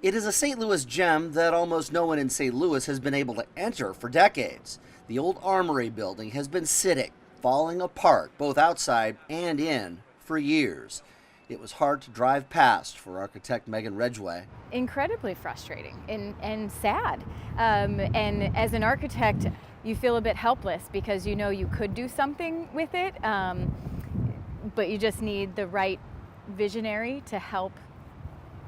It is a St. Louis gem that almost no one in St. Louis has been able to enter for decades. The old Armory building has been sitting, falling apart, both outside and in, for years. It was hard to drive past for architect Megan Ridgeway. Incredibly frustrating and sad. And as an architect, you feel a bit helpless because you know you could do something with it, but you just need the right visionary to help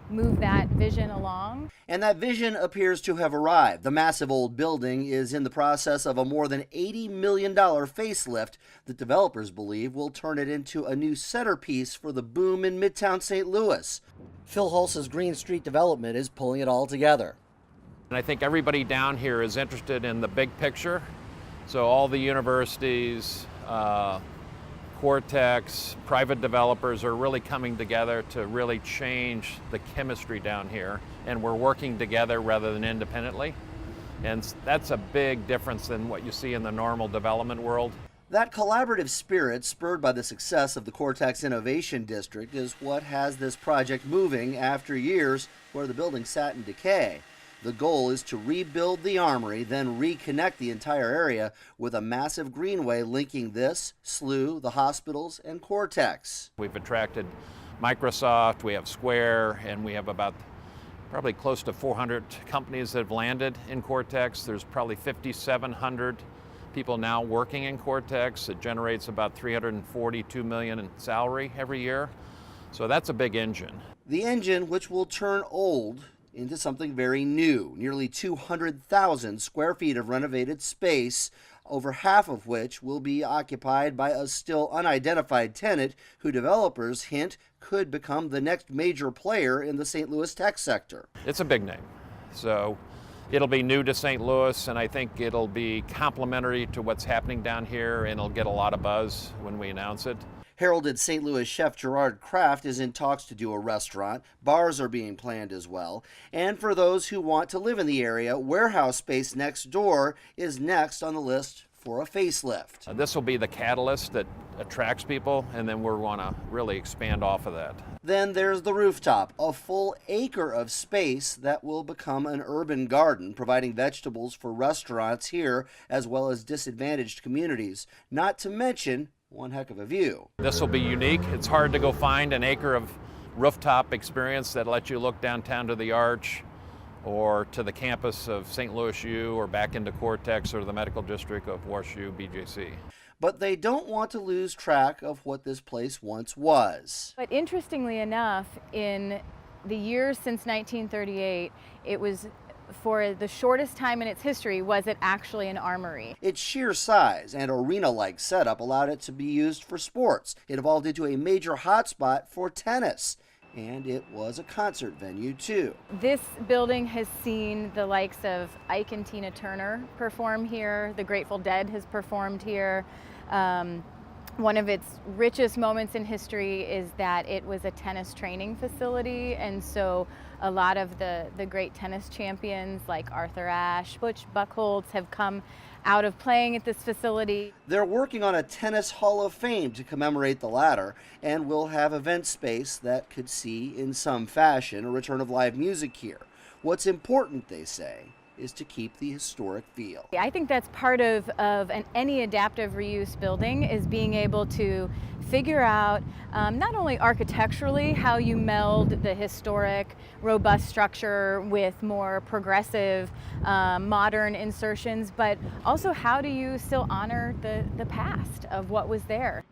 move that vision along. And that vision appears to have arrived. The massive old building is in the process of a more than $80 million facelift that developers believe will turn it into a new centerpiece for the boom in Midtown St. Louis. Phil Hulse's Green Street development is pulling it all together. And I think everybody down here is interested in the big picture. So all the universities, Cortex, private developers are really coming together to really change the chemistry down here, and we're working together rather than independently. And that's a big difference than what you see in the normal development world. That collaborative spirit, spurred by the success of the Cortex Innovation District, is what has this project moving after years where the building sat in decay. The goal is to rebuild the Armory, then reconnect the entire area with a massive greenway linking this, SLU, the hospitals, and Cortex. We've attracted Microsoft, we have Square, and we have probably close to 400 companies that have landed in Cortex. There's probably 5,700 people now working in Cortex. It generates about $342 million in salary every year. So that's a big engine. The engine which will turn old into something very new. Nearly 200,000 square feet of renovated space, over half of which will be occupied by a still unidentified tenant who developers hint could become the next major player in the St. Louis tech sector. It's a big name. So it'll be new to St. Louis, and I think it'll be complementary to what's happening down here, and it'll get a lot of buzz when we announce it. Heralded St. Louis chef Gerard Kraft is in talks to do a restaurant. Bars are being planned as well. And for those who want to live in the area, warehouse space next door is next on the list for a facelift. This will be the catalyst that attracts people, and then we're going to really expand off of that. Then there's the rooftop, a full acre of space that will become an urban garden, providing vegetables for restaurants here as well as disadvantaged communities, not to mention one heck of a view. This will be unique. It's hard to go find an acre of rooftop experience that lets you look downtown to the Arch or to the campus of St. Louis U or back into Cortex or the medical district of WashU BJC. But they don't want to lose track of what this place once was. But interestingly enough, in the years since 1938, it was, for the shortest time in its history, was it actually an armory. Its sheer size and arena-like setup allowed it to be used for sports. It evolved into a major hotspot for tennis, and it was a concert venue too. This building has seen the likes of Ike and Tina Turner perform here. The Grateful Dead has performed here. One of its richest moments in history is that it was a tennis training facility, and so a lot of the great tennis champions like Arthur Ashe, Butch Buchholz have come out of playing at this facility. They're working on a tennis hall of fame to commemorate the latter, and will have event space that could see in some fashion a return of live music here. What's important, they say, is to keep the historic feel. I think that's part of any adaptive reuse building, is being able to figure out not only architecturally how you meld the historic, robust structure with more progressive, modern insertions, but also how do you still honor the past of what was there.